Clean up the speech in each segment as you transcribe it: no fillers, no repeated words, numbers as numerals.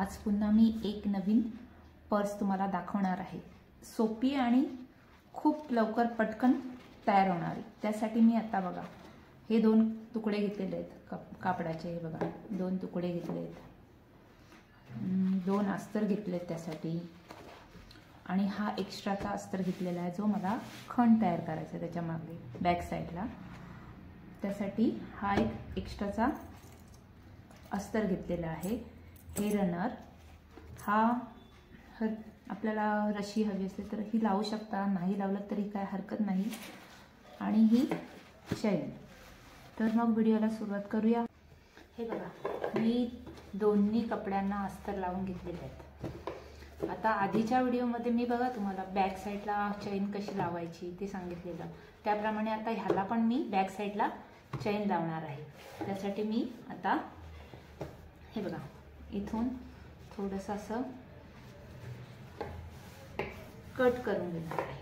आज पुन्हा मी एक नवीन पर्स तुम्हाला दाखवणार आहे। सोपी आणि खूप लवकर पटकन तयार होणारी। त्यासाठी मी आता बघा हे दोन तुकडे घेतलेले आहेत कापडाचे। हे बघा दोन तुकडे घेतले आहेत, दोन अस्तर घेतलेत त्यासाठी, आणि हा एक्स्ट्राचा अस्तर घेतलेला आहे जो मला खण तयार करायचा आहे त्याच्या मागे बॅक साइडला। त्यासाठी हा एक एक्स्ट्राचा अस्तर घेतलेला आहे। हे रनर, हा आपल्याला रशी हवी असेल तर ही लावू शकता, नाही लावलं तरी काय हरकत नाही। आणि ही चैन। तर मग व्हिडिओला सुरुवात करूया। हे बघा मी दोन्ही कपड्यांना अस्तर लावून घेतलेले आहेत। आता आधीच्या व्हिडिओमध्ये मी बघा तुम्हाला बॅक साइडला चैन कशी लावायची ते सांगितलेलं, त्याप्रमाणे आता ह्याला पण मी बॅक साइडला चैन लावणार आहे। त्यासाठी मी आता हे बघा इथून थोडंसं असं कट करून घेणार आहे।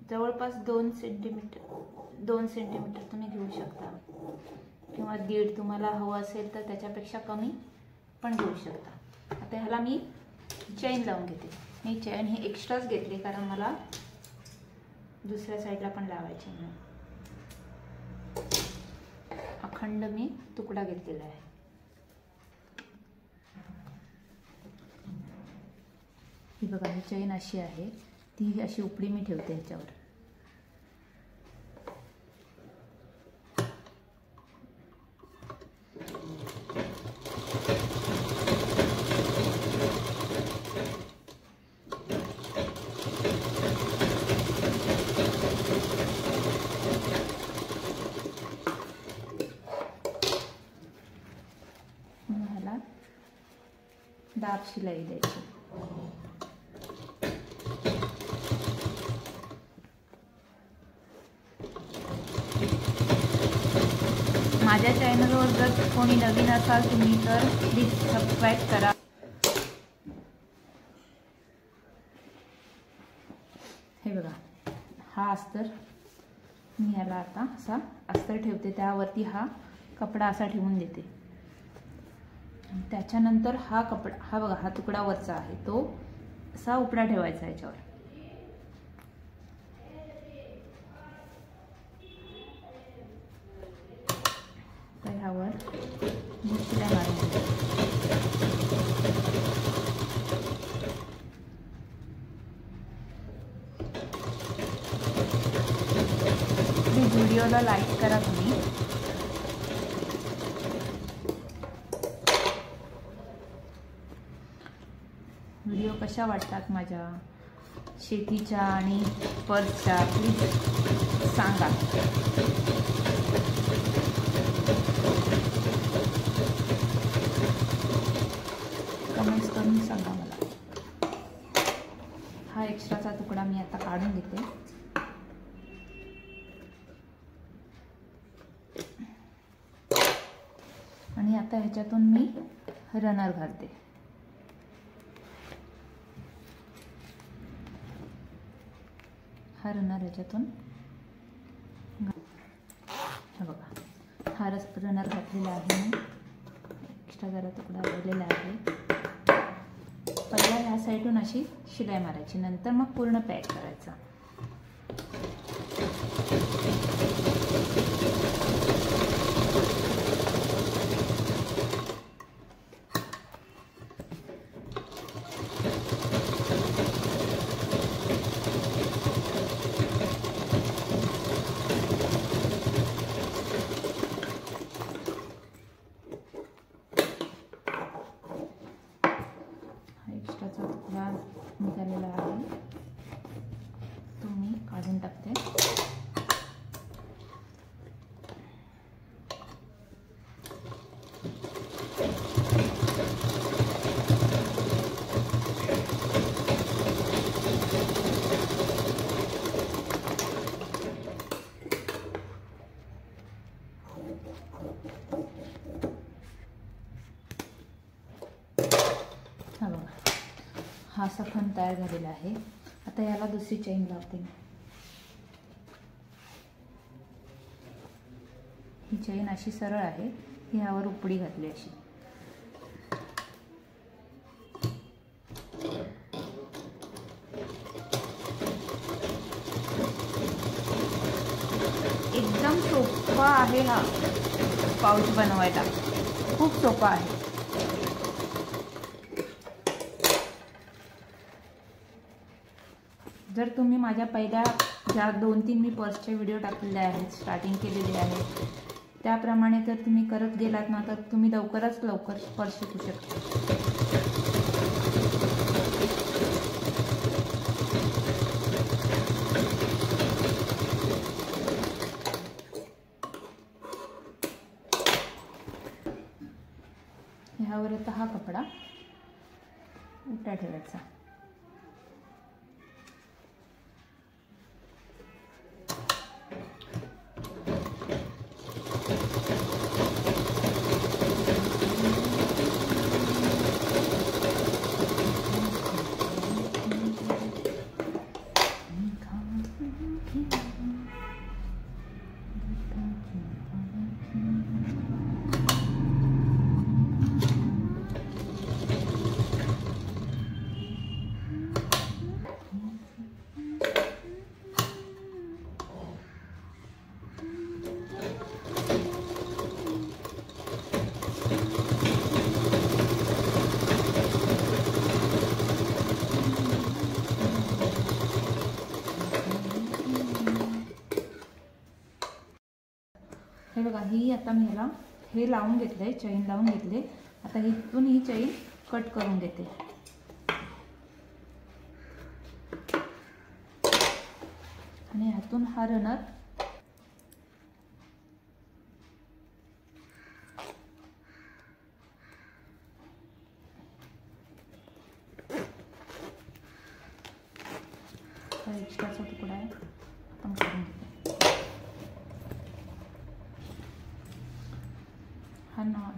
जवळपास 2 सेंटीमीटर तुम्ही घेऊ शकता, किंवा 1.5 तुम्हाला हवं असेल तर त्याच्यापेक्षा कमी पण घेऊ शकता। आता ह्याला मी चैन लावून घेते। मी चैन ही एक्स्ट्राच घेतली कारण मला दुसऱ्या साईडला पण लावायची म्हणून। अखंड मी तुकडा घेतलेला आहे। ही बघा ही चैन अशी आहे, ती अशी उपडी मी ठेवते ह्याच्यावर। ह्याला दाब शिलाई द्यायची। माझ्या चॅनलवर जर कोणी नवीन असाल तुम्ही तर प्लीज सबस्क्राईब करा। हे बघा हा अस्तर मी ह्याला आता असा अस्तर ठेवते, त्यावरती हा कपडा असा ठेवून देते। त्याच्यानंतर हा कपडा, हा बघा हा तुकडा वरचा आहे तो असा उपडा ठेवायचा याच्यावर। ह्यावर शिलाई मारून प्लीज व्हिडिओला लाईक करा तुम्ही। व्हिडिओ कशा वाटतात माझ्या शेतीच्या आणि पर्सच्या प्लीज सांगा। कमेंट्स करून सांगा मला। हा एक्स्ट्राचा तुकडा मी आता काढून घेते। आणि आता ह्याच्यातून मी रनर घालते। हा रनर ह्याच्यातून हा बघा हा रनर घातलेला आहे मी। एक्स्ट्रा जरा तुकडा राहिलेला आहे। पहिला ह्या साईडून अशी शिलाई मारायची, नंतर मग पूर्ण पॅक करायचा। एक्स्ट्राचा तुकडा निघालेला आहे। हा असा खण तयार झालेला आहे. आता याला दुसरी चेन लावते. ही चेन अशी सरळ आहे, ह्यावर उपडी घातली अशी. एकदम सोपा आहे हा पाऊच बनवायला, खूप सोपा आहे. जर तुम्ही माझ्या पहिल्या ज्या 2-3 मी पर्सचे व्हिडिओ टाकलेले आहेत, स्टार्टिंग केलेले आहे, त्याप्रमाणे जर तुम्ही करत गेलात ना तर तुम्ही लवकरात लवकर पर्स शिकू शकता. ह्यावर आता हा कपडा उलटा ठेवायचा. हे बघा, ही आता मी ह्याला हे लावून घेतलंय, चैन लावून घेतले. आता इथून ही चैन कट करून घेते. आणि ह्यातून हा रनर हा एक्स्ट्राचा तुकडा आहे, आपण करून घेते.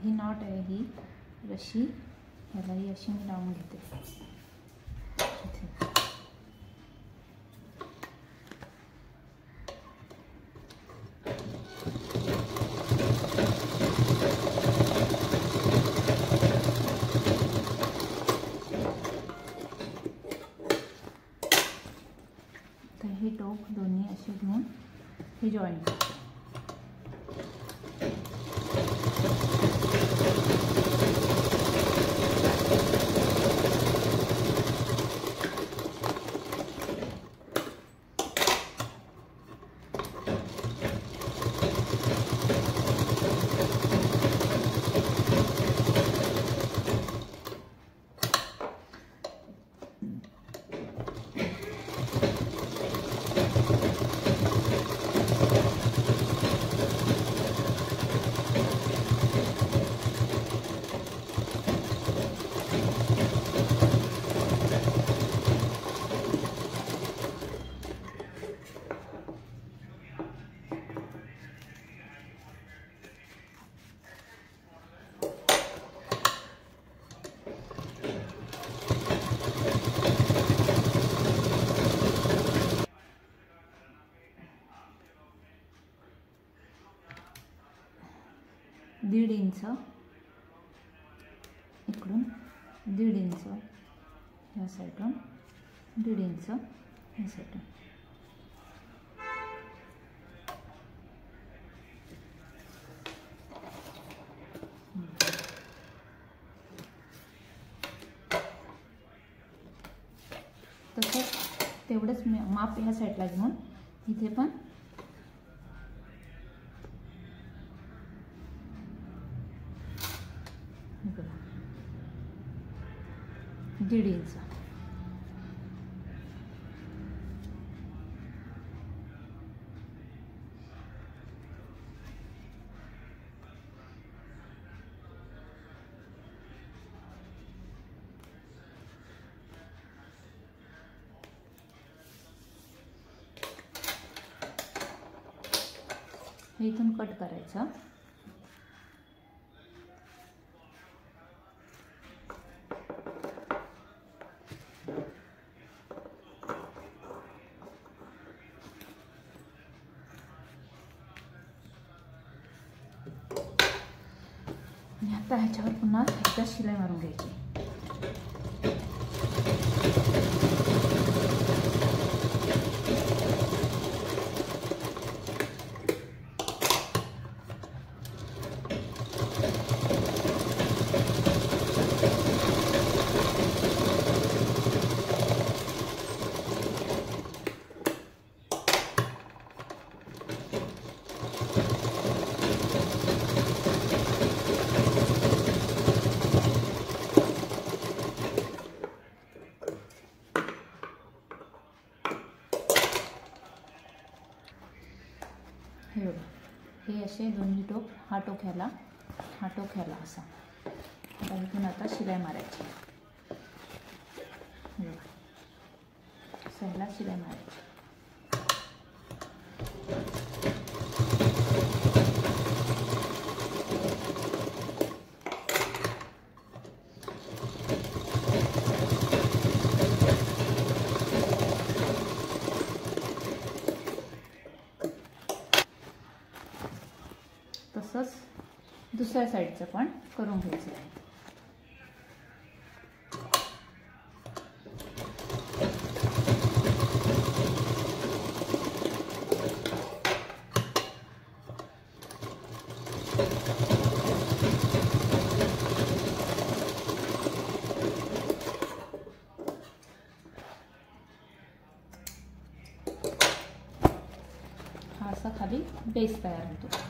ही नॉट आहे, ही रशी ह्याला ही अशी मी लावून घेते. तर हे टोक दोन्ही असे घेऊन हे जॉईन करते. दीड इंच इकडून, 1.5 इंच ह्या साईडून, 1.5 इंच ह्या साईडून. तसंच तेवढंच माप ह्या साईडला घेऊन इथे पण 1.5 इंच. हे इथून कट करायचं. आता ह्याच्यावर पुन्हा एकदा शिलाई मारून घ्यायची. हे बघा, हे असे दोन्ही टोक, हा टोक ह्याला असा. आता इथून आता शिलाई मारायची. हे बघा, असं ह्याला शिलाई मारायची. तसंच दुसऱ्या साईडचं पण करून घ्यायचं आहे. हा असा खाली बेस तयार होतो.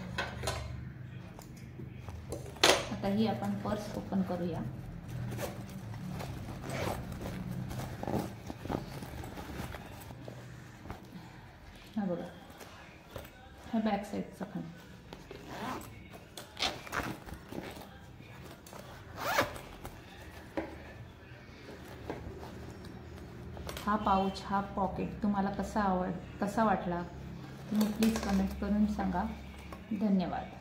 आता ही आपण पर्स ओपन करूया. हा बघा, हा बॅक साईडचा खण. हा पाऊच, हा पॉकेट तुम्हाला कसा वाटला तुम्ही प्लीज कमेंट करून सांगा. धन्यवाद.